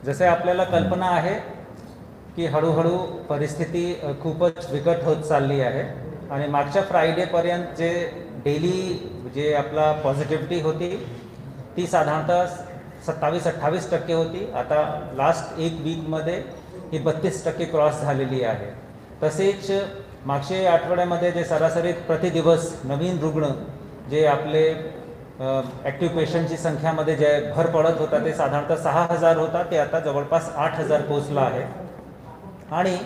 जसे आपल्याला कल्पना आहे की हळूहळू परिस्थिती खूपच बिकट होत चालली आहे आणि मागच्या फ्रायडेपर्यंत जे डेली जे आपला पॉझिटिव्हिटी होती ती साधारणतः 27-28% होती. आता लास्ट एक वीकमध्ये ही 32% क्रॉस झालेली आहे. तसेच मागच्या आठवड्यामध्ये जे सरासरी प्रतिदिवस नवीन रुग्ण जे आपले ॲक्टिव्ह पेशंटची संख्यामध्ये जे भर पडत होता ते साधारणतः 6,000 होता, ते आता जवळपास 8,000 पोचला आहे. आणि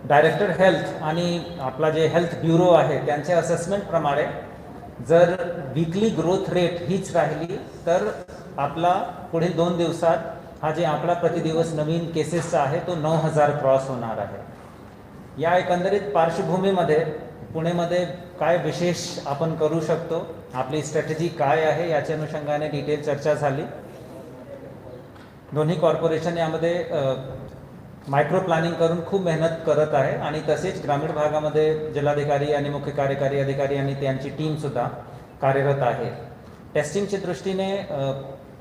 डायरेक्टर हेल्थ आणि आपला जे हेल्थ ब्युरो आहे त्यांच्या असेसमेंटप्रमाणे जर वीकली ग्रोथ रेट हीच राहिली तर आपला पुढील 2 दिवसात हा जे आकडा प्रतिदिवस नवीन केसेसचा आहे तो 9,000 क्रॉस होणार आहे. या एकंदरीत पार्श्वभूमीमध्ये पुणेमध्ये काय विशेष आपण करू शकतो, आपली स्ट्रॅटेजी काय आहे याच्या अनुषंगाने डिटेल चर्चा झाली. दोन्ही कॉर्पोरेशन यामध्ये मायक्रो प्लॅनिंग करून खूप मेहनत करत आहे आणि तसेच ग्रामीण भागामध्ये जिल्हाधिकारी आणि मुख्य कार्यकारी अधिकारी आणि त्यांची टीमसुद्धा कार्यरत आहे. टेस्टिंगच्या दृष्टीने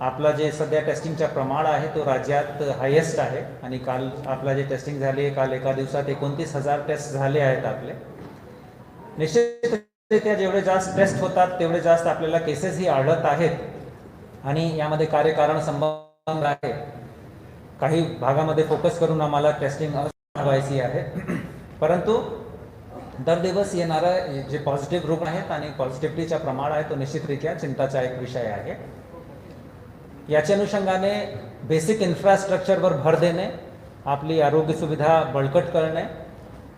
आपला जे सध्या टेस्टिंगचा प्रमाण आहे तो राज्यात हायेस्ट आहे आणि काल आपला जे टेस्टिंग झाली आहे, काल एका दिवसात 29,000 टेस्ट झाले आहेत आपले. निश्चितरित्या जेवढे जास्त टेस्ट होतात तेवढे जास्त आपल्याला केसेसही आढळत आहेत आणि यामध्ये कार्यकारण संबंध आहे. काही भागामध्ये फोकस करून आम्हाला टेस्टिंग वाढवायची आहे, परंतु दर दिवस येणारा जे पॉझिटिव्ह रुग्ण आहेत आणि पॉझिटिव्हिटीचा प्रमाण आहे तो निश्चितरित्या चिंताचा एक विषय आहे. याच्या अनुषंगाने बेसिक इन्फ्रास्ट्रक्चरवर भर देणे, आपली आरोग्य सुविधा बळकट करणे,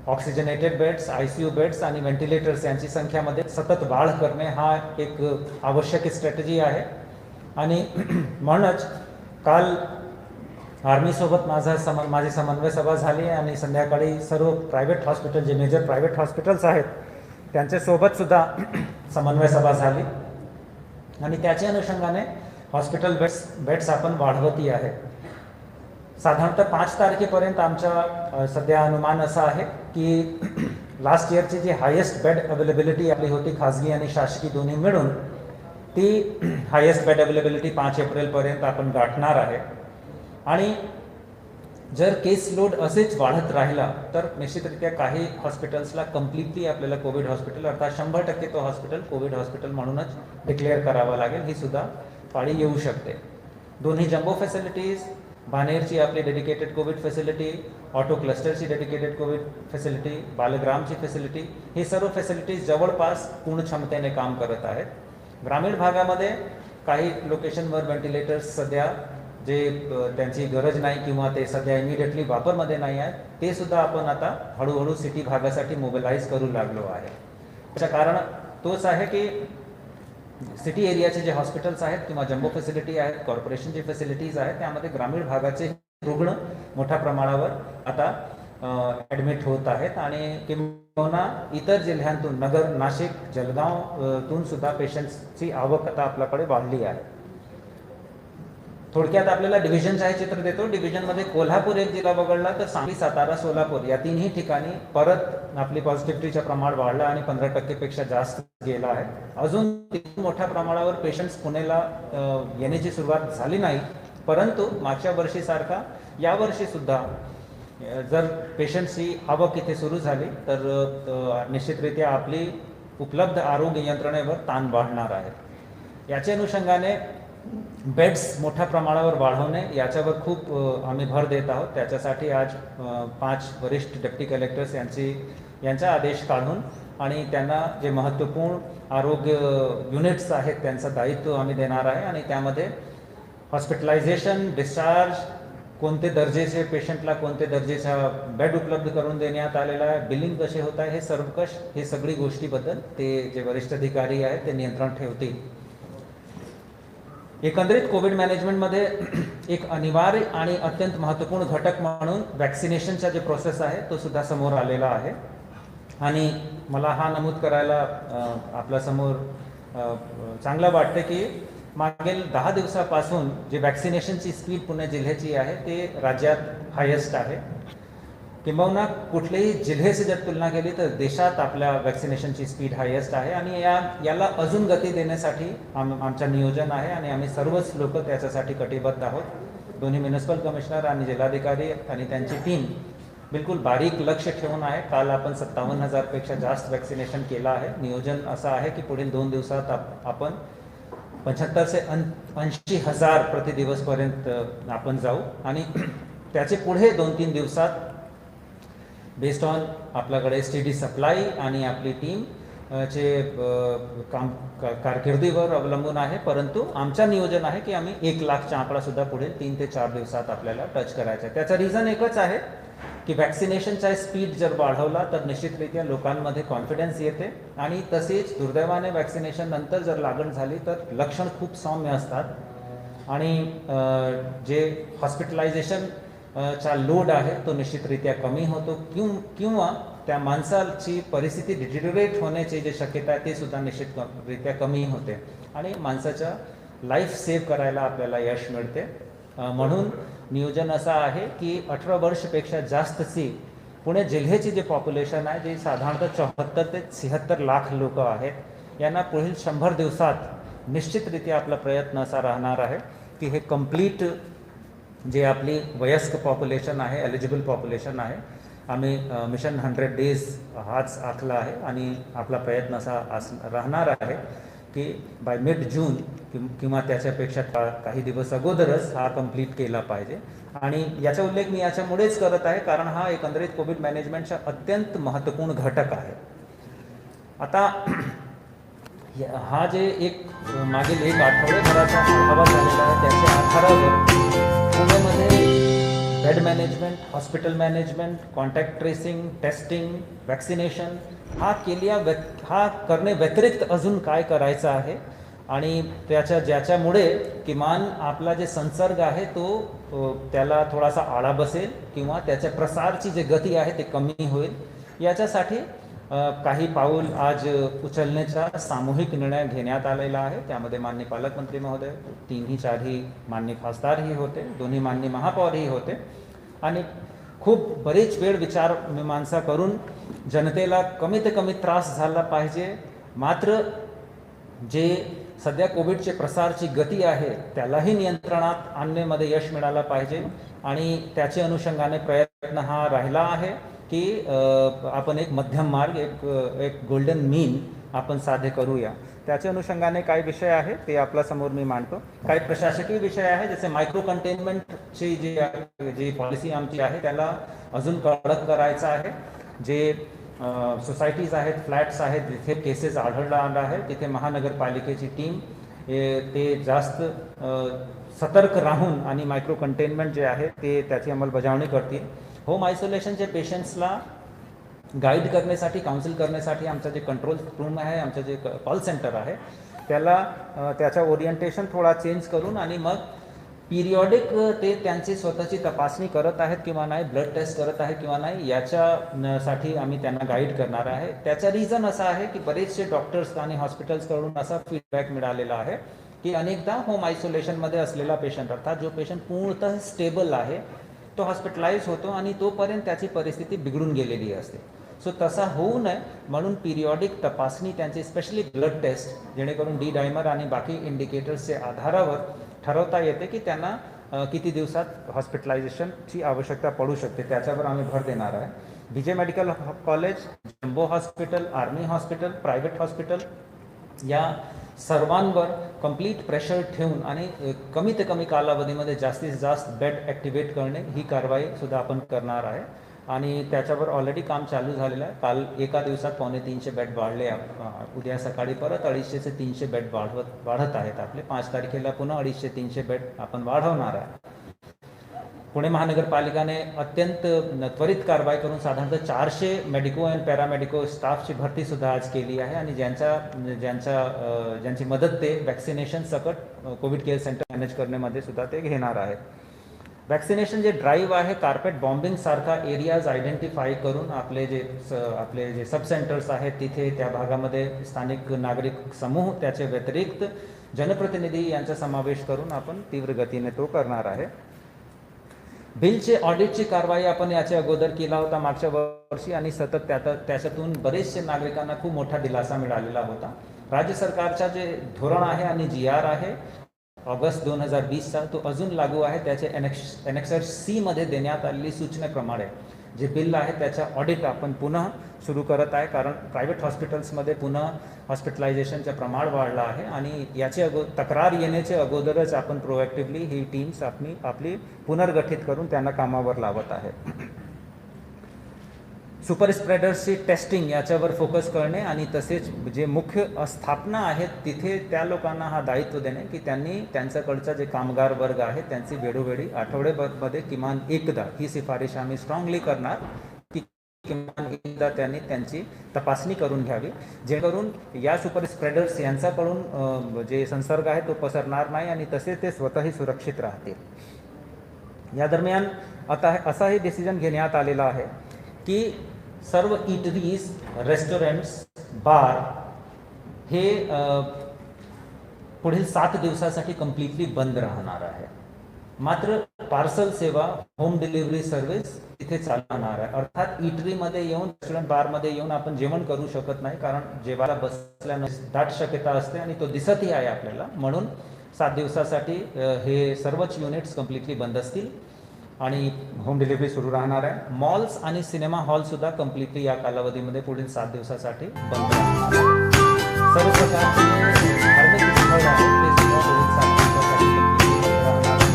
ऑक्सिजनेटेड बेड्स, ICU बेड्स आणि व्हेंटिलेटर्स यांची संख्यामध्ये सतत वाढ करणे हा एक आवश्यक स्ट्रॅटेजी आहे. आणि म्हणूनच काल आर्मीसोबत माझी समन्वय सभा झाली आणि संध्याकाळी सर्व प्रायव्हेट हॉस्पिटल जे मेजर प्रायव्हेट हॉस्पिटल्स आहेत त्यांच्यासोबतसुद्धा समन्वय सभा झाली आणि त्याच्या अनुषंगाने हॉस्पिटल बेड्स आपण वाढवती आहे. साधारणतः 5 तारखेपर्यंत आमचा सध्या अनुमान असा आहे की लास्ट इयरची जी हायेस्ट बेड अवेलेबिलिटी आपली होती खाजगी आणि शासकीय दोन्ही मिळून ती हायेस्ट बेड अवेलेबिलिटी 5 एप्रिलपर्यंत आपण गाठणार आहे. आणि जर केस लोड असेच वाढत राहिला तर निश्चितरित्या काही हॉस्पिटल्सला कम्प्लिटली आपल्याला कोविड हॉस्पिटल अर्थात 100% तो हॉस्पिटल कोविड हॉस्पिटल म्हणूनच डिक्लेअर करावं लागेल. ही सुद्धा पाळी येऊ शकते. दोन्ही जम्बो फॅसिलिटीज, बानेरची आपली डेडिकेटेड कोविड फॅसिलिटी, ऑटो क्लस्टरची डेडिकेटेड कोविड फॅसिलिटी, बालग्रामची फॅसिलिटी, हे सर्व फॅसिलिटीज जवळपास पूर्ण क्षमतेने काम करत आहेत. ग्रामीण भागामध्ये काही लोकेशनवर व्हेंटिलेटर्स सध्या जे त्यांची गरज नाही किंवा ते सध्या इमिडिएटली वापरमध्ये नाही आहेत ते सुद्धा आपण आता हळूहळू सिटी भागासाठी मोबिलाइज करू लागलो आहे. त्याचं कारण तोच आहे की सिटी एरियाचे जे हॉस्पिटल्स आहेत किंवा जम्बो फॅसिलिटी आहेत, कॉर्पोरेशनची फॅसिलिटीज आहेत, त्यामध्ये ग्रामीण भागाचे रुग्ण मोठ्या प्रमाणावर आता ॲडमिट होत आहेत आणि किंवा इतर जिल्ह्यांतून नगर, नाशिक, जळगावतून सुद्धा पेशंट्सची आवक आता आपल्याकडे वाढली आहे. थोडक्यात आपल्याला डिव्हिजनचं हे चित्र देतो. डिव्हिजनमध्ये कोल्हापूर एक जिल्हा वगळला तर सांगली, सातारा, सोलापूर या तिन्ही ठिकाणी परत आपली पॉझिटिव्हिटीचा प्रमाण वाढलं आणि 15%पेक्षा जास्त गेला आहे. अजून मोठ्या प्रमाणावर पेशंट्स पुण्याला येण्याची सुरुवात झाली नाही, परंतु मागच्या वर्षीसारखा यावर्षी सुद्धा जर पेशंट्सची आवक इथे सुरू झाली तर निश्चितरित्या आपली उपलब्ध आरोग्य यंत्रणेवर ताण वाढणार आहे. याच्या अनुषंगाने बेड्स मोठ्या प्रमाणावर वाढवणे याच्यावर खूप आम्ही भर देत आहोत. त्याच्यासाठी आज 5 वरिष्ठ डेप्टी कलेक्टर्स यांचा आदेश काढून आणि त्यांना जे महत्त्वपूर्ण आरोग्य युनिट्स आहेत त्यांचं दायित्व आम्ही देणार आहे आणि त्यामध्ये हॉस्पिटलायझेशन, डिस्चार्ज, कोणते दर्जेचे पेशंटला कोणते दर्जेचा बेड उपलब्ध करून देण्यात आलेला आहे, बिलिंग कसे होत आहे, हे सगळी गोष्टीबद्दल ते जे वरिष्ठ अधिकारी आहेत ते नियंत्रण ठेवतील. एकंदरीत कोविड मॅनेजमेंटमध्ये एक अनिवार्य आणि अत्यंत महत्त्वपूर्ण घटक म्हणून वॅक्सिनेशनचा जे प्रोसेस आहे तो सुद्धा समोर आलेला आहे आणि मला हा नमूद करायला आपल्यासमोर चांगलं वाटतं की मागील 10 दिवसापासून जे वॅक्सिनेशनची स्पीड पुणे जिल्ह्याची आहे ते राज्यात हायेस्ट आहे. किंबहुना कुठलेही जिल्ह्याची जर तुलना केली तर देशात आपल्या वॅक्सिनेशनची स्पीड हायेस्ट आहे आणि याला अजून गती देण्यासाठी आमचं नियोजन आहे आणि आम्ही सर्वच लोक त्याच्यासाठी कटिबद्ध आहोत. दोन्ही म्युनिसिपल कमिशनर आणि जिल्हाधिकारी आणि त्यांची टीम बिलकुल बारीक लक्ष ठेवून आहे. काल आपण 57,000पेक्षा जास्त वॅक्सिनेशन केलं आहे. नियोजन असं आहे की पुढील 2 दिवसात आपण 75 ते 80,000 प्रतिदिवसपर्यंत आपण जाऊ आणि त्याचे पुढे 2-3 दिवसात बेस्ड ऑन आपल्याकडे STD सप्लाय आणि आपली टीम चे काम कारकिर्दीवर अवलंबून आहे. परंतु आमचं नियोजन आहे की आम्ही 1 लाखचा आकडा सुद्धा पुढे 3 ते 4 दिवसात आपल्याला टच करायचा आहे. त्याचं रिझन एकच आहे की वॅक्सिनेशनचा स्पीड जर वाढवला तर निश्चितरित्या लोकांमध्ये कॉन्फिडन्स येते आणि तसेच दुर्दैवाने वॅक्सिनेशन नंतर जर लागण झाली तर लक्षण खूप सौम्य असतात आणि जे हॉस्पिटलायझेशन चा लोड आहे तो निश्चितरित्या कमी होतो किंवा त्या माणसाची परिस्थिती डिटेरियोरेट होण्याची जी शक्यता आहे ते सुद्धा निश्चितरित्या कमी होते आणि माणसाच्या लाईफ सेव्ह करायला आपल्याला यश मिळते. म्हणून नियोजन असं आहे की 18 वर्षपेक्षा जास्तची पुणे जिल्ह्याची जे पॉप्युलेशन आहे जे साधारणतः 74 ते 76 लाख लोक आहेत यांना पुढील 100 दिवसात निश्चितरित्या आपला प्रयत्न असा राहणार आहे की हे कंप्लीट जे आपली वयस्क पॉप्युलेशन आहे एलिजिबल पॉप्युलेशन आहे आम्ही मिशन 100 डेज हाच आखला आहे आणि आपला प्रयत्न असा राहणार आहे की बाय मिड जून किंवा त्याच्यापेक्षा काही दिवस अगोदरच हा कंप्लीट केला पाहिजे. आणि याचा उल्लेख मी याच्यामुळेच करत आहे कारण हा एकंदरीत कोविड मॅनेजमेंटचा अत्यंत महत्त्वपूर्ण घटक आहे. आता हा जे एक मागील 1 आठवड्याभराचा आढावा झालेला आहे त्याच्या आधारावर पुण्यामध्ये bed management, hospital management, contact tracing, testing, vaccination हा करणे व्यतिरिक्त अजून काय करायचं आहे आणि ज्याच्यामुळे किमान आपला जे संसर्ग आहे तो त्याला थोडासा आळा बसेल किंवा त्याच्या प्रसारची जी गती आहे ते कमी होईल. याच्यासाठी काही पाऊल आज उचलण्याचा सामूहिक निर्णय घेण्यात आलेला आहे. त्यामध्ये माननीय पालकमंत्री महोदय, 3-4 माननीय खासदारही होते, 2 माननीय महापौरही होते आणि खूप बरेच वेळ विचार मीमांसा करून जनतेला कमीत कमी त्रास झाला पाहिजे मात्र जे सध्या कोविडचे प्रसारची गती आहे त्यालाही नियंत्रणात आणण्यामध्ये यश मिळालं पाहिजे आणि त्याच्या अनुषंगाने प्रयत्न हा राहिला आहे की आपण एक मध्यम मार्ग एक गोल्डन मीन आपण साध्य करूया. त्याच्या अनुषंगाने काही विषय आहे ते आपल्यासमोर मी मांडतो. काही प्रशासकीय विषय आहे जसे मायक्रो कंटेनमेंटची जी पॉलिसी आमची आहे त्याला अजून कडक करायचं आहे. जे सोसायटीज आहेत, फ्लॅट्स आहेत जिथे केसेस आढळला आहे तिथे महानगरपालिकेची टीम ते जास्त सतर्क राहून आणि मायक्रो कंटेनमेंट जे आहे ते त्याची अंमलबजावणी करतील. होम आयसोलेशनच्या पेशंट्सला गाईड करण्यासाठी, काउन्सिल करण्यासाठी आमचं जे कंट्रोल रूम आहे, आमचं जे कॉल सेंटर आहे त्याचा ओरिएंटेशन थोडा चेंज करून आणि मग पिरियॉडिक ते त्यांची स्वतःची तपासणी करत आहेत किंवा नाही, ब्लड टेस्ट करत आहेत किंवा नाही याच्यासाठी आम्ही त्यांना गाईड करणार आहे. त्याचा रिझन असा आहे की बरेचसे डॉक्टर्स आणि हॉस्पिटल्सकडून असा फीडबॅक मिळालेला आहे की अनेकदा होम आयसोलेशनमध्ये असलेला पेशंट अर्थात जो पेशंट पूर्णतः स्टेबल आहे तो हॉस्पिटलाइज होतो आणि तोपर्यंत त्याची परिस्थिती बिघडून गेलेली असते. सो तसा होऊ नये म्हणून पिरियॉडिक तपासणी त्यांची स्पेशली ब्लड टेस्ट जेणेकरून डी डायमर आणि बाकी इंडिकेटर्सच्या आधारावर ठरवता येते की त्यांना किती दिवसात हॉस्पिटलायझेशनची आवश्यकता पडू शकते त्याच्यावर आम्ही भर देणार आहे. Vijay medical college, jumbo hospital, army hospital, private hospital या सर्वांवर कंप्लीट प्रेशर ठेवून आणि कमीत कमी कालावधीमध्ये जास्तीत जास्त बेड ॲक्टिवेट करणे ही कारवाई सुद्धा आपण करणार आहे आणि त्याच्यावर ऑलरेडी काम चालू झालेलं आहे. काल एका दिवसात 250 बेड वाढले. उद्या सकाळी परत 250 ते 300 बेड वाढत आहेत आपले. 5 तारखेला पुन्हा 250-300 बेड आपण वाढवणार आहे. पुणे महानगरपालिकाने अत्यंत त्वरित कारवाई करून साधारणतः 400 मेडिको आणि पॅरामेडिको स्टाफची भरती सुद्धा आज केली आहे आणि ज्यांची मदत ते वॅक्सिनेशन सकट कोविड केअर सेंटर मॅनेज करण्यामध्ये सुद्धा ते घेणार आहेत. वॅक्सिनेशन जे ड्राईव्ह आहे कार्पेट बॉम्बिंग सारखा एरियाज आयडेंटिफाय करून आपले जे सब सेंटर्स आहेत तिथे त्या भागामध्ये स्थानिक नागरिक समूह त्याचे व्यतिरिक्त जनप्रतिनिधी यांचा समावेश करून आपण तीव्र गतीने तो करणार आहे. बिलचे ऑडिटची कारवाई आपण याच्या अगोदर केला होता मागच्या वर्षी आणि सतत त्याच्यातून बरेचसे नागरिकांना खूप मोठा दिलासा मिळालेला होता. राज्य सरकारचा जे धोरण आहे आणि GR आहे ऑगस्ट 2020चा तो अजून लागू आहे. त्याचे एनेक्सर सी मध्ये देण्यात आलेली सूचनेप्रमाणे जे बिल आहे त्याच्या ऑडिट आपण पुन्हा सुरू करत आहे, कारण प्रायव्हेट हॉस्पिटल्समध्ये पुन्हा हॉस्पिटलायझेशनचं प्रमाण वाढलं आहे आणि याची तक्रार येण्याचे अगोदरच आपण प्रोएक्टिव्हली ही टीम्स आपली पुनर्गठित करून त्यांना कामावर लावत आहे. सुपर स्प्रेडर्सची टेस्टिंग याच्यावर फोकस करणे आणि तसेच जे मुख्य स्थापना आहेत तिथे त्या लोकांना हा दायित्व देणे की त्यांनी त्यांच्याकडचा जे कामगार वर्ग आहे त्यांची वेळोवेळी आठवड्यामध्ये किमान एकदा, ही शिफारिश आम्ही स्ट्रॉंगली करणार की किमान एकदा त्यांनी त्यांची तपासणी करून घ्यावी, जेणेकरून या सुपर स्प्रेडर्स यांच्याकडून जे संसर्ग आहे तो पसरणार नाही आणि तसे ते स्वतःही सुरक्षित राहतील. या दरम्यान आता असाही डिसिजन घेण्यात आलेला आहे की सर्व इटरीज, रेस्टॉरंट्स, बार हे पुढील 7 दिवसासाठी कम्प्लिटली बंद राहणार आहे. मात्र पार्सल सेवा, होम डिलिव्हरी सर्व्हिस तिथे चालणार आहे. अर्थात इटरीमध्ये येऊन, रेस्टॉरंट बारमध्ये येऊन आपण जेवण करू शकत नाही, कारण जेवायला बसल्यानं दाट शक्यता असते आणि तो दिसतही आहे आपल्याला. म्हणून 7 दिवसासाठी हे सर्वच युनिट्स कम्प्लिटली बंद असतील आणि होम डिलिव्हरी सुरू राहणार आहे. मॉल्स आणि सिनेमा हॉल सुद्धा कम्प्लिटली या कालावधीमध्ये पुढील 7 दिवसासाठी बंद राहणार आहे. सर्व प्रकारचे धार्मिक स्थळ आहेत ते सुद्धा पुढील 7 दिवसासाठी कम्प्लिटली बंद राहणार आहे.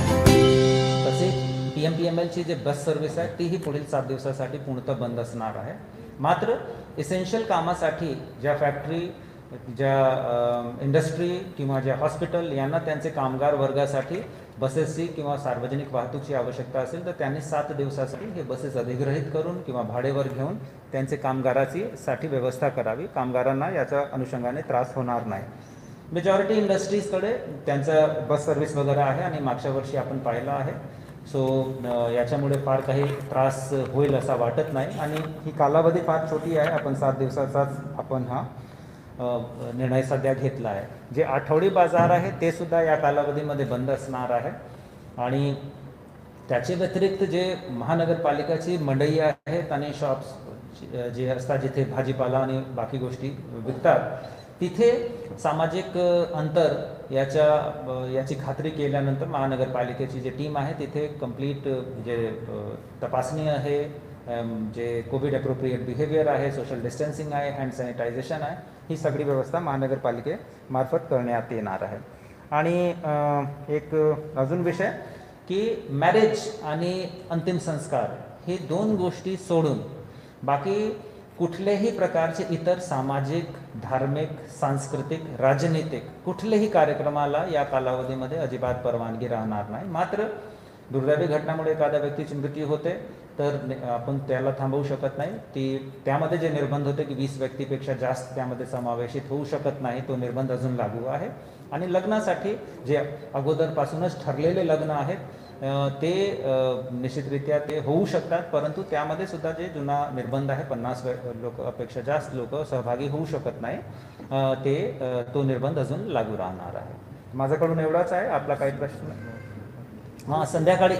तसेच PMPMLची जे बस सर्व्हिस आहे तीही पुढील 7 दिवसासाठी पूर्णतः बंद असणार आहे. मात्र इसेन्शियल कामासाठी ज्या फॅक्टरी, ज्या इंडस्ट्री किंवा ज्या हॉस्पिटल यांना त्यांचे कामगार वर्गासाठी बसेसची किंवा सार्वजनिक वाहतूकची आवश्यकता असेल तर त्यांनी 7 दिवसासाठी हे बसेस अधिग्रहित करून किंवा भाडेवर घेऊन त्यांचे कामगाराची साठी व्यवस्था करावी. कामगारांना याच्या अनुषंगाने त्रास होणार नाही. मेजॉरिटी इंडस्ट्रीजकडे त्यांचा बस सर्व्हिस वगैरे आहे आणि मागच्या वर्षी आपण पाहिलं आहे. सो याच्यामुळे फार काही त्रास होईल असा वाटत नाही आणि ही कालावधी फार छोटी आहे. आपण 7 दिवसाचाच आपण हा निर्णय सध्या घेतला आहे. जे आठवडी बाजार आहे ते सुद्धा या कालावधीमध्ये बंद असणार आहे आणि त्याचे व्यतिरिक्त जे महानगरपालिकाची मंडई आहेत आणि शॉप्स जे असतात जिथे भाजीपाला आणि बाकी गोष्टी विकतात तिथे सामाजिक अंतर याची खात्री केल्यानंतर महानगरपालिकेची जी टीम आहे तिथे कंप्लीट जे तपासणी आहे, जे कोविड अप्रोप्रिएट बिहेवियर आहे, सोशल डिस्टन्सिंग आहे, हँड सॅनिटायझेशन आहे, ही सगळी व्यवस्था महानगरपालिकेमार्फत करण्यात येणार आहे. आणि एक अजून विषय की मॅरेज आणि अंतिम संस्कार हे 2 गोष्टी सोडून बाकी कुठल्याही प्रकारचे इतर सामाजिक, धार्मिक, सांस्कृतिक, राजनैतिक कुठल्याही कार्यक्रमाला या कालावधीमध्ये अजिबात परवानगी राहणार नाही. मात्र दुर्दैवी घटनामुळे एखाद्या व्यक्तीची मृत्यू होते तर आपण त्याला थांबवू शकत नाही. त्यामध्ये जे निर्बंध होते की 20 व्यक्तीपेक्षा जास्त त्यामध्ये समावेशित होऊ शकत नाही, तो निर्बंध अजून लागू आहे. आणि लग्नासाठी जे अगोदरपासूनच ठरलेले लग्न आहेत ते निश्चितरित्या ते होऊ शकतात, परंतु त्यामध्ये सुद्धा जे जुना निर्बंध आहे 50 लोकांपेक्षा जास्त लोक सहभागी होऊ शकत नाही, तो निर्बंध अजून लागू राहणार आहे. माझ्याकडून एवढाच आहे. आपला काही प्रश्न? हां, संध्याकाळी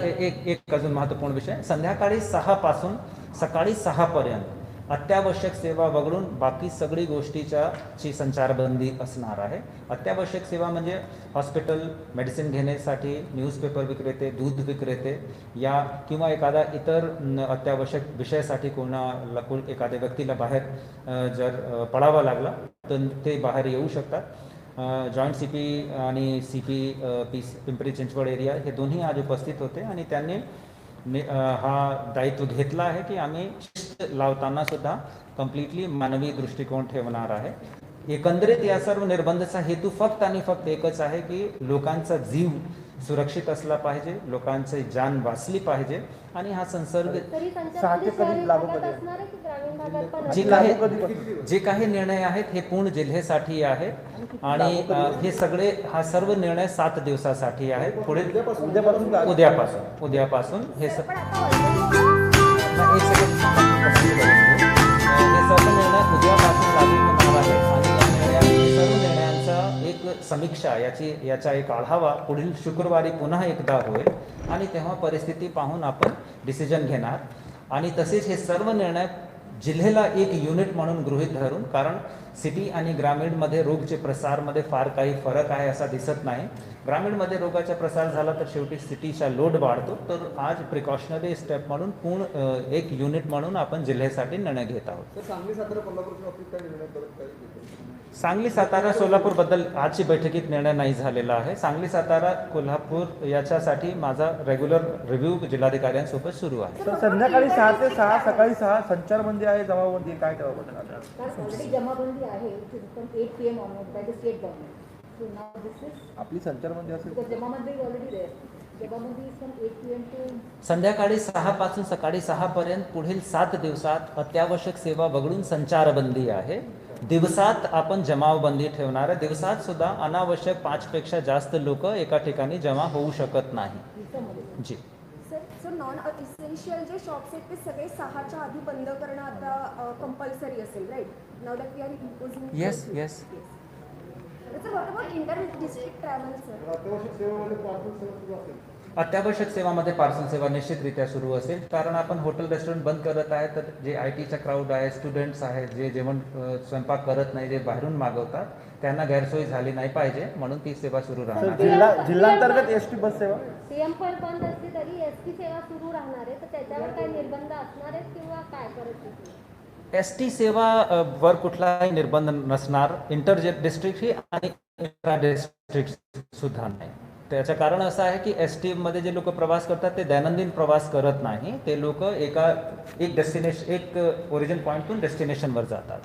एक अजून महत्त्वपूर्ण विषय, संध्याकाळी 6 पासून सकाळी 6 पर्यंत अत्यावश्यक सेवा वगळून बाकी सगळी गोष्टीची संचारबंदी असणार आहे. अत्यावश्यक सेवा म्हणजे हॉस्पिटल, मेडिसिन घेण्यासाठी, न्यूजपेपर विक्रेते, दूध विक्रेते या किंवा एखादा इतर अत्यावश्यक विषयासाठी एखाद्या व्यक्तीला बाहेर जर पडावा लागला तर ते बाहेर येऊ शकतात. जॉईंट CP आणि CP पिंपरी चिंचवड एरिया हे दोन्ही आज उपस्थित होते आणि त्यांनी हा दायित्व घेतला आहे की आम्ही शिस्त लावताना सुद्धा कम्प्लिटली मानवी दृष्टिकोन ठेवणार आहे. एकंदरीत या सर्व निर्बंधाचा हेतू फक्त आणि फक्त एकच आहे की लोकांचा जीव सुरक्षित असला पाहिजे, लोकांची जान वाचली पाहिजे आणि हा संसर्ग जे काही निर्णय आहेत हे पूर्ण जिल्ह्यासाठी आहेत आणि हे सगळे हा सर्व निर्णय 7 दिवसासाठी आहेत. पुढे उद्यापासून हे सर्व निर्णय उद्यापासून लागू होणार आहेत आणि या सर्व निर्णयांचा एक समीक्षा याचा एक आढावा पुढील शुक्रवारी पुन्हा एकदा होईल आणि तेव्हा परिस्थिती पाहून आपण डिसिजन घेणार. आणि तसेच हे सर्व निर्णय जिल्ह्याला एक युनिट म्हणून गृहीत धरून, कारण सिटी आणि ग्रामीणमध्ये रोगचे प्रसारमध्ये फार काही फरक आहे असा दिसत नाही, ग्रामीणमध्ये रोगाचा प्रसार झाला तर शेवटी सिटीचा लोड वाढतो. तर आज प्रिकॉशनरी स्टेप म्हणून एक युनिट म्हणून आपण जिल्ह्यासाठी निर्णय घेत आहोत. सांगली सातारा कोल्हापूरच्या बाबतीत काय निर्णय परत काही सांगली सातारा सोलापूरबद्दल आजची बैठकीत निर्णय नाही झालेला आहे. सांगली सातारा कोल्हापूर याच्यासाठी माझा रेग्युलर रिव्ह्यू जिल्हाधिकाऱ्यांसोबत सुरू आहे. संध्याकाळी 6 ते 6 सकाळी 6 संचारबंदी आहे, जमावबंदी आहे, काय करावं आता? ऑलरेडी जमाबंदी आहे from 8 PM onward by the state government. So now this is आपली संचारबंदी असेल बिकॉज जमाबंदी इज ऑलरेडी देयर. जमाबंदी इज फ्रॉम 8 PM टू संध्याकाळी 6 पासून सकाळी 6 पर्यंत पुढील 7 दिवसात अत्यावश्यक सेवा वगळून संचारबंदी आहे. दिवसात आपण जमावबंदी ठेवणार आहे. दिवसात सुद्धा अनावश्यक 5 पेक्षा जास्त लोक एका ठिकाणी जमा होऊ शकत नाही. दिवसामध्ये. जी सर नॉन इसेन्शियल जे शॉप्स आहेत ते सगळे 6च्या आधी बंद करणं आता कंपल्सरी असेल, right? Now that we are imposing. Yes yes. Sir what about inter district travel sir? अत्यावश्यक सेवेमध्ये पार्सल सेवा सुरू असेल. अत्यावश्यक सेवामध्ये पार्सल सेवा निश्चितरित्या सुरू असेल. कारण आपण हॉटेल रेस्टॉरंट बंद करत आहे, तर जे IT चा क्राऊड आहे, स्टुडंट्स आहेत, जे जेवण स्वयंपाक करत नाही, जे बाहेरून मागवतात, त्यांना गैरसोय झाली नाही पाहिजे म्हणून ती सेवा सुरू राहणार. जिल्हांतर्गत एसटी बस सेवा सीएम पण बंद असली तरी एसटी सेवा सुरू राहणार आहे, तर त्याच्यावर काही निर्बंध असणार आहेत किंवा काय करत? ST सेवा वर कुठलाही निर्बंध नसणार. इंटर डिस्ट्रिक्ट ही आणि इंट्रा डिस्ट्रिक्ट सुद्धा नाही. त्याचं कारण असं आहे की ST मध्ये जे लोक प्रवास करतात ते दैनंदिन प्रवास करत नाही. ते लोक एक ओरिजिन पॉईंटतून डेस्टिनेशनवर जातात.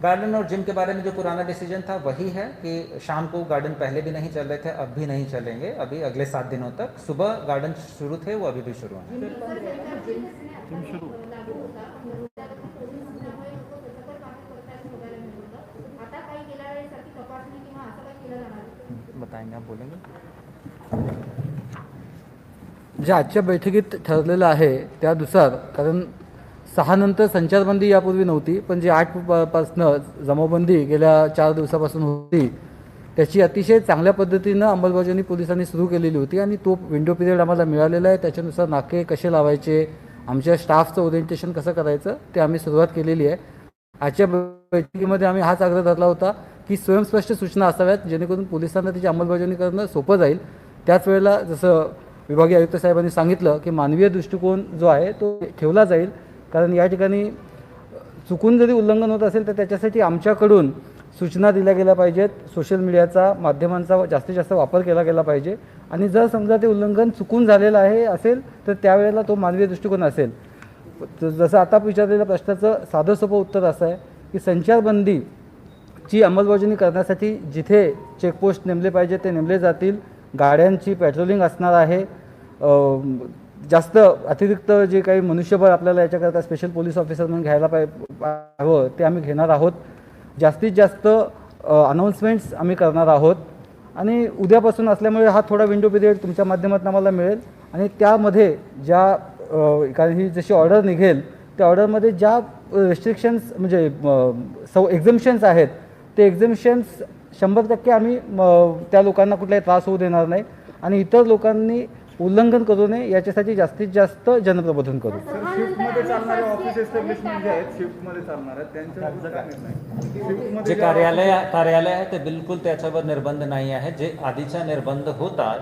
गार्डन और जिम के बारे में जो पुराना डिसीजन था वही है कि शाम को गार्डन पहले भी नहीं चल रहे थे, अब भी नहीं चलेंगे. अभी अगले 7 दिनों तक सुबह गार्डन शुरू थे, वो अभी भी शुरू हैं. बताएंगे, आप बोलेंगे. जे आजच्या बैठकीत ठरलेलं आहे त्यानुसार, कारण 6 नंतर संचारबंदी यापूर्वी नव्हती, पण जी 8 पासनं जमावबंदी गेल्या 4 दिवसापासून होती, त्याची अतिशय चांगल्या पद्धतीनं अंमलबजावणी पोलिसांनी सुरू केलेली होती आणि तो विंडो पिरियड आम्हाला मिळालेला आहे. त्याच्यानुसार नाके कसे लावायचे, आमच्या स्टाफचं ओरिएंटेशन कसं करायचं ते आम्ही सुरुवात केलेली आहे. आजच्या बैठकीमध्ये आम्ही हाच आग्रह धरला होता की स्वयंस्पष्ट सूचना असाव्यात, जेणेकरून पोलिसांना त्याची अंमलबजावणी करणं सोपं जाईल. त्याच वेळेला जसं विभागीय आयुक्त साहेबांनी सांगितलं की मानवीय दृष्टिकोन जो आहे तो ठेवला जाईल, कारण या ठिकाणी चुकून जरी उल्लंघन होत असेल तर त्याच्यासाठी आमच्याकडून सूचना दिल्या गेल्या पाहिजेत. सोशल मीडियाचा, माध्यमांचा जास्तीत जास्त वापर केला गेला पाहिजे आणि जर समजा ते उल्लंघन चुकून झालेलं आहे असेल तर त्यावेळेला तो मानवीय दृष्टिकोन असेल. जसं आता विचारलेल्या प्रश्नाचं साधं सोपं उत्तर असं आहे की संचारबंदीची अंमलबजावणी करण्यासाठी जिथे चेकपोस्ट नेमले पाहिजे ते नेमले जातील. गाड्यांची पेट्रोलिंग असणार आहे. जास्त अतिरिक्त जे काही मनुष्यबळ आपल्याला याच्याकरता स्पेशल पोलीस ऑफिसर म्हणून घ्यायला हवं ते आम्ही घेणार आहोत. जास्तीत जास्त अनाऊन्समेंट्स आम्ही करणार आहोत आणि उद्यापासून असल्यामुळे हा थोडा विंडो पिरियड तुमच्या माध्यमातून आम्हाला मिळेल आणि त्यामध्ये ज्या कारण ही जशी ऑर्डर निघेल त्या ऑर्डरमध्ये ज्या रेस्ट्रिक्शन्स म्हणजे एक्झम्पशन्स आहेत ते एक्झम्पशन्स 100% आम्ही त्या लोकांना कुठलाही त्रास होऊ देणार नाही आणि इतर लोकांनी उल्लंघन करू नये याच्यासाठी जास्तीत जास्त जनप्रबोधन करू. शिफ्टमध्ये चालणारे ऑफिस एस्टॅब्लिशमेंट जे आहेत शिफ्टमध्ये चालणार आहेत त्यांचं काय निर्णय? जे कार्यालय आहे ते बिलकुल त्याच्यावर निर्बंध नाही आहे. जे आधीच्या निर्बंध होतात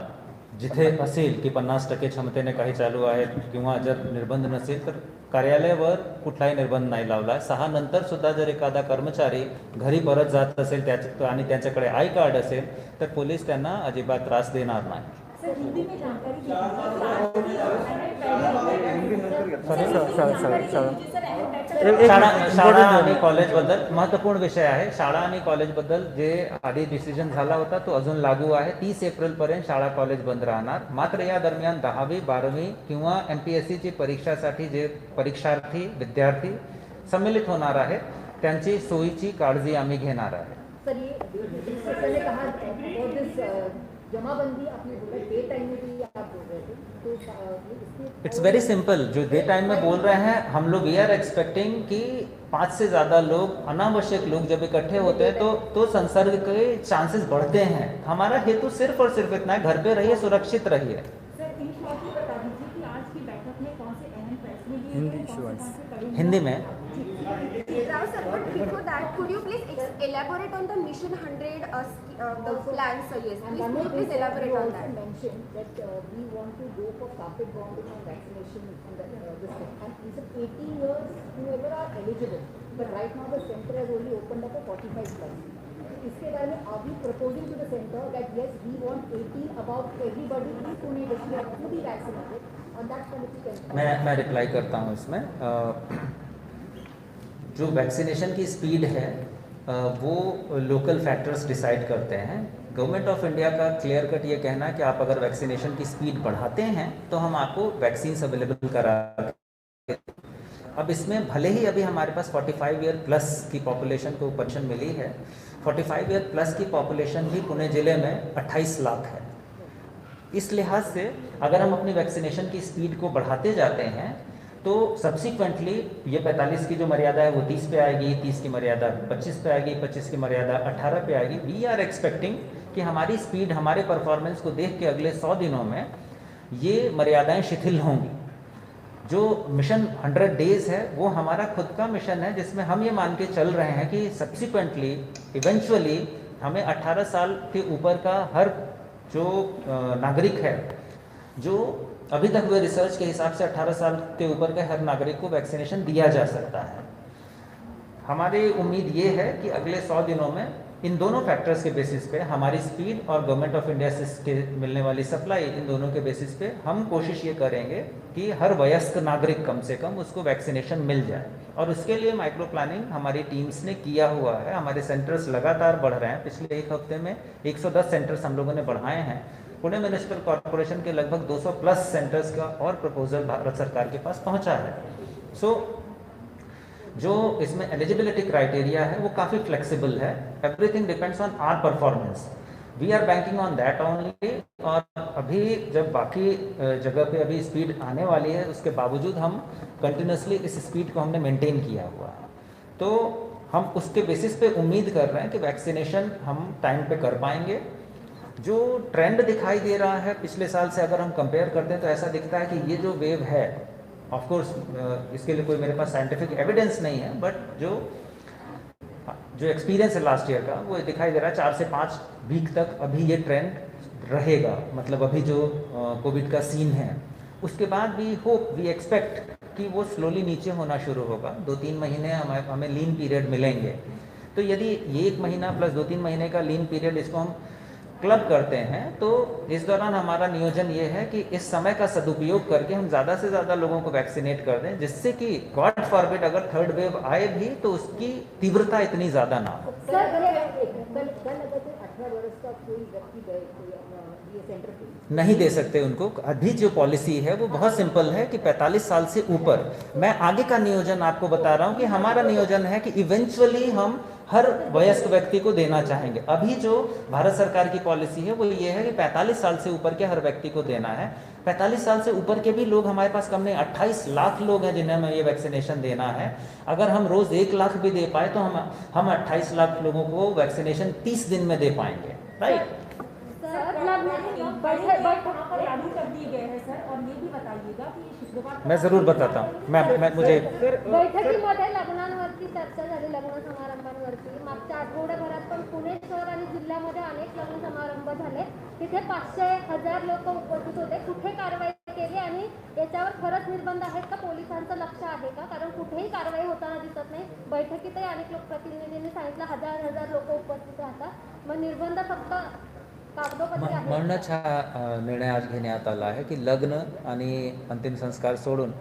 जिथे असेल की 50% क्षमतेने काही चालू आहेत किंवा जर निर्बंध नसेल तर कार्यालयावर कुठलाही निर्बंध नाही लावला. 6 नंतर सुद्धा जर एखादा कर्मचारी घरी परत जात असेल आणि त्यांच्याकडे आय कार्ड असेल तर पोलीस त्यांना अजिबात त्रास देणार नाही. शाळा आणि कॉलेजबद्दल महत्त्वपूर्ण विषय आहे. शाळा आणि कॉलेजबद्दल जे आधी डिसिजन झाला होता तो अजून लागू आहे. 30 एप्रिलपर्यंत शाळा कॉलेज बंद राहणार. मात्र या दरम्यान 10वी 12वी किंवा MPSCची परीक्षासाठी जे परीक्षार्थी विद्यार्थी सम्मिलित होणार आहेत त्यांची सोयीची काळजी आम्ही घेणार आहे. जमाबंदी आपने बोला डे टाइम में भी आप बोल रहे थे, तो इट्स वेरी सिंपल. जो डे टाइम में बोल रहे हैं हम लोग वी आर एक्सपेक्टिंग कि 5 से ज़्यादा लोग अनावश्यक लोग जब इकट्ठे होते हैं तो संसर्ग के चांसेस बढ़ते हैं. हमारा हेतु सिर्फ और सिर्फ इतना है, घर पे रहिए, सुरक्षित रहिए. सर इन शॉर्ट में बता दीजिए कि आज की बैठक में कौन से अहम फैसले लिए गए, कौन से हिंदी में Rao sir, but before that, could you please elaborate on the Mission 100 the plan suggests? Please, could you please elaborate on that? Mentioned that we want to go for carpet bounding and vaccination and this thing. And these are 18 years whoever are eligible. But right now the center has only opened up for 45 plus. इसके बारे में are we proposing to the center that yes we want 18 above everybody in Pune district to be vaccinated? On that committee can. मैं reply करता हूँ इसमें। जो vaccination की speed है वो लोकल फैक्टर्स डिसाइड करते हैं। गवर्नमेंट ऑफ इंडिया का क्लियर कट ये कहना है कि आप अगर वैक्सीनेशन की स्पीड बढ़ाते हैं तो हम आपको वैक्सीन्स अवेलेबल करा। अब इसमें भले ही अभी हमारे पास 45 ईयर प्लस की पॉपुलेशन को परमिशन मिली है, 45 ईयर प्लस की पॉपुलेशन भी पुणे ज़िले में 28 लाख है। इस लिहाज से अगर हम अपनी वैक्सीनेशन की स्पीड को बढ़ाते जाते हैं तो सब्सिक्वेंटली ये 45 की जो मर्यादा है वो 30 पे आएगी, 30 की मर्यादा 25 पे आएगी, 25 की मर्यादा 18 पे आएगी। वी आर एक्सपेक्टिंग कि हमारी स्पीड हमारे परफॉर्मेंस को देख के अगले 100 दिनों में ये मर्यादाएं शिथिल होंगी। जो मिशन 100 डेज है वो हमारा खुद का मिशन है जिसमें हम ये मान के चल रहे हैं कि सब्सिक्वेंटली इवेंचुअली हमें 18 साल के ऊपर का हर जो नागरिक है, जो अभी तक हुए रिसर्च के हिसाब से 18 साल के ऊपर के हर नागरिक को वैक्सीनेशन दिया जा सकता है। हमारी उम्मीद ये है कि अगले 100 दिनों में इन दोनों फैक्टर्स के बेसिस पे हमारी स्पीड और गवर्नमेंट ऑफ इंडिया से मिलने वाली सप्लाई, इन दोनों के बेसिस पे हम कोशिश ये करेंगे कि हर वयस्क नागरिक कम से कम उसको वैक्सीनेशन मिल जाए। और उसके लिए माइक्रो प्लानिंग हमारी टीम्स ने किया हुआ है। हमारे सेंटर्स लगातार बढ़ रहे हैं। पिछले एक हफ्ते में 110 सेंटर्स हम लोगों ने बढ़ाए हैं। पुणे म्यूनिसिपल कॉर्पोरेशन के लगभग 200 प्लस सेंटर्स का और प्रपोजल भारत सरकार के पास पहुंचा है। जो इसमें एलिजिबिलिटी क्राइटेरिया है वो काफ़ी फ्लेक्सिबल है। Everything depends on our performance. We are banking on that only. और अभी जब बाकी जगह पे अभी स्पीड आने वाली है उसके बावजूद हम कंटिन्यूसली इस स्पीड को हमने मेंटेन किया हुआ है। तो हम उसके बेसिस पे उम्मीद कर रहे हैं कि वैक्सीनेशन हम टाइम पे कर पाएंगे। जो ट्रेंड दिखाई दे रहा है पिछले साल से अगर हम कंपेयर करते हैं तो ऐसा दिखता है कि ये जो वेव है, ऑफ कोर्स इसके लिए कोई मेरे पास साइंटिफिक एविडेंस नहीं है, बट जो एक्सपीरियंस है लास्ट ईयर का वो दिखाई दे रहा है 4 से 5 वीक तक अभी ये ट्रेंड रहेगा। मतलब अभी जो कोविड का सीन है उसके बाद भी होप वी एक्सपेक्ट कि वो स्लोली नीचे होना शुरू होगा। 2-3 महीने हमें लीन पीरियड मिलेंगे। तो यदि ये 1 महीना प्लस 2-3 महीने का लीन पीरियड इसको हम क्लब करते हैं तो इस दौरान हमारा नियोजन ये है कि इस समय का सदुपयोग करके हम ज़्यादा से ज़्यादा लोगों को वैक्सीनेट कर दें, जिससे कि गॉड फॉरबिड अगर थर्ड वेव आए भी तो उसकी तीव्रता इतनी ज़्यादा ना हो। कल अगर कोई 18 वर्ष का कोई व्यक्ति गए ये सेंटर पे नहीं दे सकते उनको। अभी जो पॉलिसी है वो बहुत सिंपल है कि 45 साल से ऊपर। मैं आगे का नियोजन आपको बता रहा हूँ कि हमारा नियोजन है कि इवेंचुअली हम हर वयस्क व्यक्ति को देना चाहेंगे। अभी जो भारत सरकार की पॉलिसी है वो ये है कि 45 साल से ऊपर के हर व्यक्ति को देना है। 45 साल से ऊपर के भी लोग हमारे पास कम नहीं, 28 लाख लोग हैं जिन्हें हमें ये वैक्सीनेशन देना है। अगर हम रोज 1 लाख भी दे पाए तो हम 28 लाख लोगों को वैक्सीनेशन 30 दिन में दे पाएंगे। राइट मैं जरूर बताता हूँ। मुझे बैठकीमध्ये लग्नांवरती चर्चा झाली, लग्न समारंभांवरती। मागच्या आठवड्याभरात पण पुणे शहर आणि जिल्ह्यामध्ये अनेक लग्न समारंभ झाले, तिथे 500-1000 लोक उपस्थित होते। कुठे कारवाई केली आणि याच्यावर खरंच निर्बंध आहेत का? पोलिसांचं लक्ष आहे का? कारण कुठेही कारवाई होताना दिसत नाही। बैठकीतही अनेक लोकप्रतिनिधींनी सांगितलं 1000 लोक उपस्थित राहतात, मग निर्बंध फक्त कागदोपत्री आहेत? म्हणूनच हा निर्णय आज घेण्यात आला आहे की लग्न आणि अंतिम संस्कार सोडून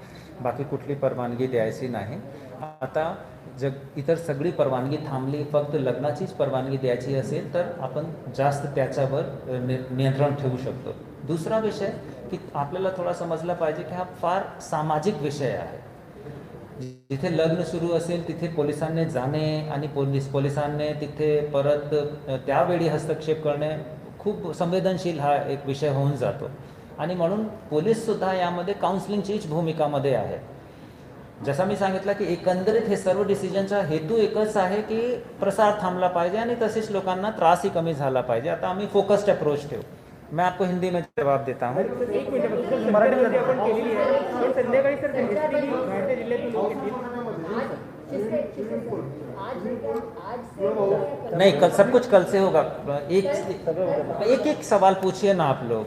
बाकी कुठली परवानगी द्यायची नाही। आता जग इतर सगळी परवानगी थांबली, फक्त लग्नाचीच परवानगी द्यायची असेल तर आपण जास्त त्याच्यावर नियंत्रण ठेवू शकतो। दुसरा विषय की आपल्याला थोडा समजला पाहिजे की हा फार सामाजिक विषय आहे। जिथे लग्न सुरू असेल तिथे पोलिसांनी जाणे आणि पोलिसांनी तिथे परत त्यावेळी हस्तक्षेप करणे खूप संवेदनशील हा एक विषय होऊन जातो। आणि म्हणून पोलीससुद्धा यामध्ये काउन्सिलिंगचीच भूमिकामध्ये आहे। जसं मी सांगितलं की एकंदरीत हे सर्व डिसिजनचा हेतू एकच आहे की प्रसार थांबला पाहिजे आणि तसेच लोकांना त्रासही कमी झाला पाहिजे। आता आम्ही फोकस्ड अप्रोच ठेवू। मैं आपको हिंदी में जवाब देता हूँ। एक मिनिट, मराठी आपण केलेली आहे पण संध्याकाळी सर भारतीय जिल्ह्यातील लोक येतील आज से नहीं, कल सब कुछ कल से होगा। एक एक सवाल पूछिए ना आप लोग।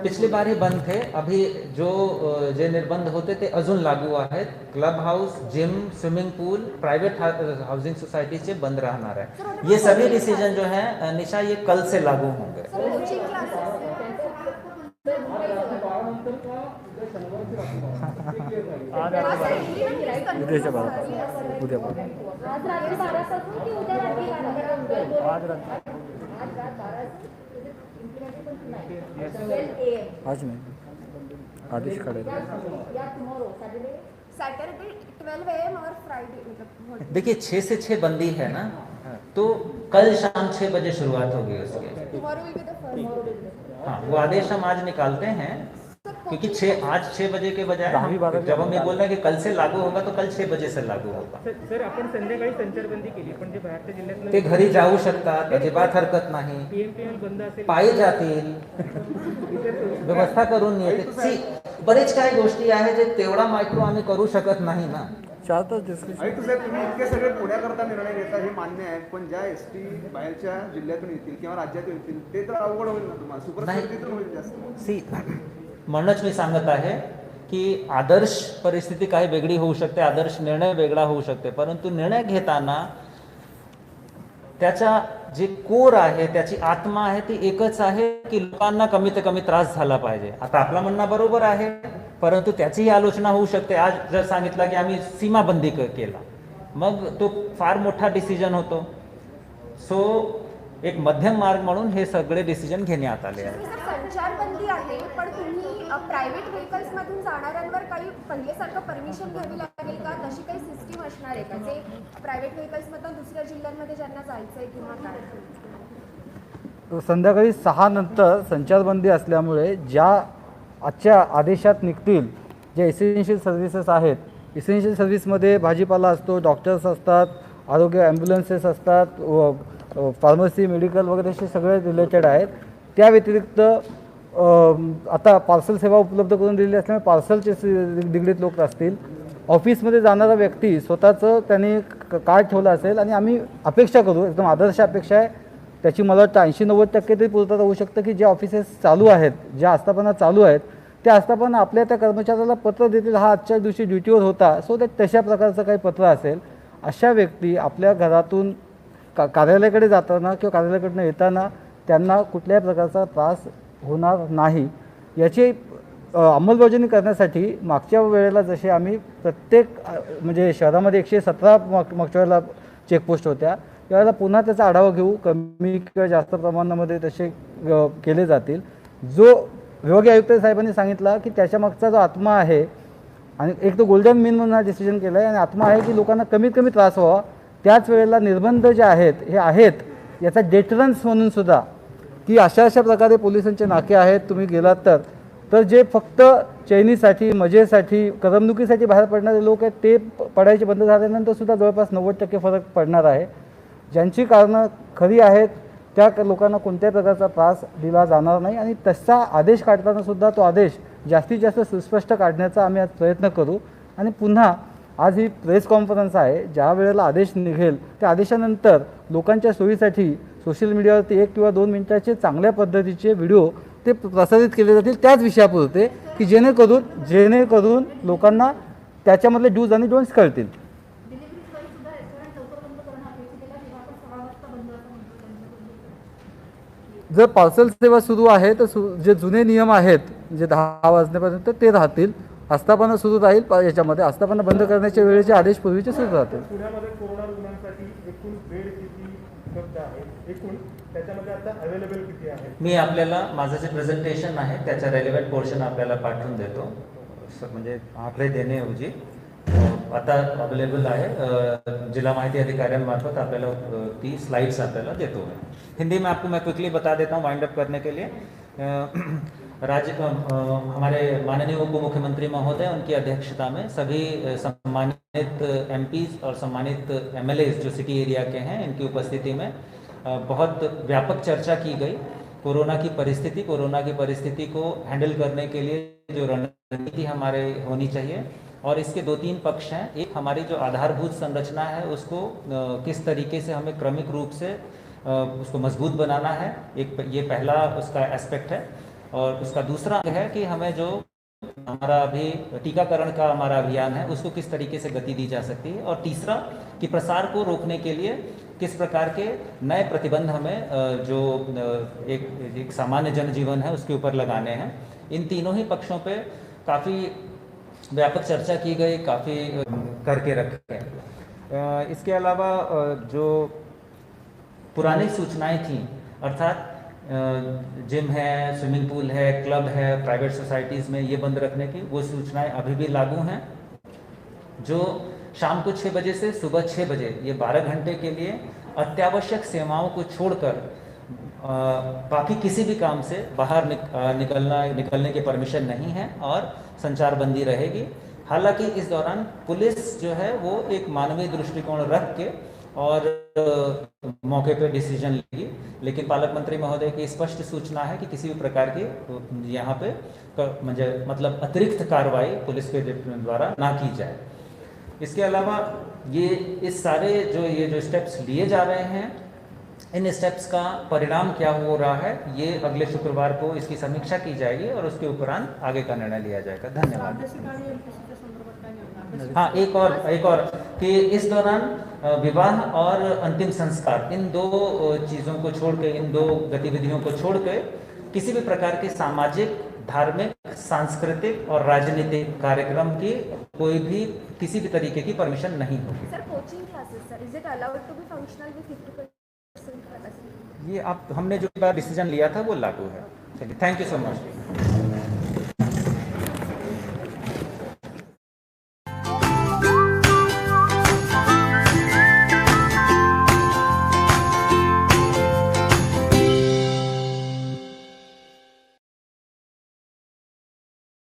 पिछली बार ही बंद थे, अभी जो जे निर्बंध होते ते अजून लागू आहेत. क्लब हाऊस, जिम, स्विमिंग पूल, प्राइवेट हाउसिंग सोसायटीचे बंद राहणार आहे. ये सभी डिसीजन जो है निशा, ये कल से लागू होंगे. कोचिंग क्लासेस उद्याच्या बारा उद्या बारा आज रात्री 12 पासून की उद्या रात्री 12? आज रात्री आज रात 12 implementation नाही. 12 AM. आज नाही आदेश काढायला. या tomorrow, Saturday. सैटरडे 12 AM और फ्राइडे मतलब देखिए 6 से 6 बंदी है ना, तो कल शाम 6 बजे शुरुआत होगी उसकी. Tomorrow will be the first. हाँ, वो आदेश हम आज निकालते हैं, क्योंकि आज 6 बजे के बजाय जब हम ये बोल रहे हैं कि कल से लागू होगा, तो कल 6 बजे से लागू होगा. सर, आपण संध्याकाळी संचारबंदी केली, पण जे बाहेरच्या जिल्ह्यातलं ते घरी जाऊ शकतात, अजिबात हरकत नाही. PMPL बंद असेल, पायी जातील, व्यवस्था करून येते. See, बरेच काही गोष्टी आहे जे तेवढा मायक्रो आम्ही करू शकत नाही ना. 4 तास डिस्कशन. आणि साहेब, तुम्ही इतके सगळे पुण्याकरता निर्णय घेता हे मान्य आहे, पण ज्या एसटी बाहेरच्या जिल्ह्यातून येतील किंवा राज्यातून येतील ते तर अवघड होईल ना तुम्हाला. सुपरस्पेशालिटीतून होईल जास्त. सी, म्हणूनच मी सांगत आहे की आदर्श परिस्थिती काही वेगळी होऊ शकते, आदर्श निर्णय वेगळा होऊ शकते, परंतु निर्णय घेताना त्याचा जे कोर आहे, त्याची आत्मा आहे, ती एकच आहे की लोकांना कमीत कमी त्रास झाला पाहिजे. आता आपला म्हणणं बरोबर आहे, परंतु त्याचीही आलोचना होऊ शकते. आज जर सांगितलं की आम्ही सीमाबंदी केला, मग तो फार मोठा डिसिजन होतो. सो एक मध्यम मार्ग म्हणून हे सगळे डिसिजन घेण्यात आले आहे. सर, संचारबंदी आहे, पण तुम्ही प्रायव्हेट व्हेकल्स मधून जाणाऱ्यांवर काही पहिल्यासारखं परमिशन घ्यावी लागेल का? तशी काही सिस्टीम असणार आहे का, जे प्रायव्हेट व्हेकल्स मधून दुसऱ्या जिल्ह्यांमध्ये ज्यांना जायचंय किंवा काय? संध्याकाळी 6 नंतर संचारबंदी असल्यामुळे ज्या आजच्या आदेशात निघतील, जे एसेन्शियल सर्व्हिसेस आहेत, एसेन्शियल सर्व्हिसमध्ये भाजीपाला असतो, डॉक्टर्स असतात, आरोग्य ॲम्ब्युलन्सेस असतात, फार्मसी, मेडिकल वगैरे असे सगळे रिलेटेड आहेत. त्या व्यतिरिक्त आता पार्सल सेवा उपलब्ध करून दिलेली असल्यामुळे पार्सलचे निगडीत लोक असतील. ऑफिसमध्ये जाणारा व्यक्ती स्वतःचं त्याने कार्ड ठेवलं असेल, आणि आम्ही अपेक्षा करू, एकदम आदर्श अपेक्षा आहे, त्याची मला वाटतं 80-90% तरी पूर्तता होऊ शकतं की जे ऑफिसेस चालू आहेत, ज्या आस्थापना चालू आहेत, त्या आस्थापना आपल्या त्या कर्मचाऱ्याला पत्र देतील, हा आजच्या दिवशी ड्युटीवर होता, सो दॅट तशा प्रकारचं काही पत्र असेल. अशा व्यक्ती आपल्या घरातून कार्यालयाकडे जाताना किंवा कार्यालयाकडनं येताना त्यांना कुठल्याही प्रकारचा त्रास होणार नाही, याची अंमलबजावणी करण्यासाठी मागच्या वेळेला जसे आम्ही प्रत्येक म्हणजे शहरामध्ये 117 मागच्या वेळेला चेकपोस्ट होत्या, त्यावेळेला पुन्हा त्याचा आढावा घेऊ, कमी किंवा जास्त प्रमाणामध्ये तसे केले जातील. जो विभागीय आयुक्त साहेबांनी सांगितला की त्याच्यामागचा जो आत्मा आहे, आणि एक तो गोल्डन मीन म्हणून हा डिसिजन केला आहे, आणि आत्मा आहे की लोकांना कमीत कमी त्रास व्हावा, त्याच वेळेला निर्बंध जे आहेत हे आहेत याचा डेटरन्स म्हणून सुद्धा, की अशा प्रकारे पोलिसांचे नाके आहेत, तुम्ही गेलात तर जे फक्त चैनीसाठी, मजेसाठी, करमणुकीसाठी बाहेर पडणारे लोक आहेत ते पडायचे बंद झाल्यानंतर सुद्धा जवळपास 90% फरक पडणार आहे. ज्यांची कारणं खरी आहेत त्या लोकांना कोणत्याही प्रकारचा त्रास दिला जाणार नाही, आणि तसा आदेश काढताना सुद्धा तो आदेश जास्तीत जास्त सुस्पष्ट काढण्याचा आम्ही आज प्रयत्न करू. आणि पुन्हा आज ही प्रेस कॉन्फरन्स आहे, ज्या वेळेला आदेश निघेल त्या आदेशानंतर लोकांच्या सोयीसाठी सोशल मीडियावरती 1 किंवा 2 मिनिटाचे चांगल्या पद्धतीचे व्हिडिओ ते प्रसारित केले जातील त्याच विषयापुरते, की जेणेकरून लोकांना त्याच्यामधले डूज आणि डोंट्स कळतील. जर पार्सल सेवा सुरू आहे तर जे जुने नियम आहेत, जे 10 वाजण्यापर्यंत ते राहतील. आस्थापना सुरू राहील, याच्यामध्ये आस्थापना बंद करण्याच्या वेळेचे आदेश पूर्वीचे सुरू राहतील. पुण्यामध्ये कोरोना रुग्णांसाठी एकूण बेड किती उपलब्ध आहे, एकूण त्याच्यामध्ये आता अवेलेबल किती आहे? मी आपल्याला माझं जे प्रेझेंटेशन आहे त्याचा रेलेव्हंट पोर्शन आपल्याला पाठवून देतो, म्हणजे आकडे देण्याऐवजी आता अवेलेबल आहे. जिला माहिती अधिकाऱ्यांमार्फत आपल्याला ती स्लाइड्स आपल्याला देतो. हिंदी में आपको मैं क्विकली बता देता हूँ वाइंड अप करने के लिए. हमारे माननीय उप मुख्यमंत्री महोदय, उनकी अध्यक्षता में सभी सम्मानित एमपीज और सम्मानित एमएलएज जो सिटी एरिया के हैं, इनकी उपस्थिति में बहुत व्यापक चर्चा की गई कोरोना की परिस्थिति को हैंडल करने के लिए जो रणनीति हमारे होनी चाहिए, और इसके 2-3 पक्ष हैं। एक, हमारी जो आधारभूत संरचना है उसको किस तरीके से हमें क्रमिक रूप से उसको मजबूत बनाना है, ये पहला उसका एस्पेक्ट है। और उसका दूसरा है कि हमें जो हमारा अभी टीकाकरण का हमारा अभियान है उसको किस तरीके से गति दी जा सकती है। और तीसरा कि प्रसार को रोकने के लिए किस प्रकार के नए प्रतिबंध हमें जो एक सामान्य जनजीवन है उसके ऊपर लगाने हैं। इन तीनों ही पक्षों पे काफ़ी व्यापक चर्चा की गई, काफ़ी करके रखे। इसके अलावा जो पुरानी सूचनाएं थी, अर्थात जिम है, स्विमिंग पूल है, क्लब है, प्राइवेट सोसाइटीज़ में ये बंद रखने की, वो सूचनाएं अभी भी लागू हैं। जो शाम को 6 बजे से सुबह 6 बजे, ये 12 घंटे के लिए अत्यावश्यक सेवाओं को छोड़कर बाकी किसी भी काम से बाहर निकलने की परमिशन नहीं है और संचार बंदी रहेगी। हालांकि इस दौरान पुलिस जो है वो एक मानवीय दृष्टिकोण रख के और मौके पे डिसीजन लेगी, लेकिन पालक मंत्री महोदय की स्पष्ट सूचना है कि किसी भी प्रकार की यहाँ पे मतलब अतिरिक्त कार्रवाई पुलिस के द्वारा ना की जाए। इसके अलावा इस सारे जो स्टेप्स लिए जा रहे हैं, इन स्टेप्स का परिणाम क्या हो रहा है, ये अगले शुक्रवार को इसकी समीक्षा की जाएगी और उसके उपरांत आगे का निर्णय लिया जाएगा। धन्यवाद। हाँ, एक और कि इस दौरान विवाह और अंतिम संस्कार, इन 2 चीज़ों को छोड़ के, इन 2 गतिविधियों को छोड़ के किसी भी प्रकार के सामाजिक, धार्मिक, सांस्कृतिक और राजनीतिक कार्यक्रम की कोई भी किसी भी तरीके की परमिशन नहीं होगी। Sir, coaching classes sir, is it allowed to be functional with 50% capacity? ये हमने जो डिसीजन लिया था वो लागू है। चलिए, थैंक यू सो मच।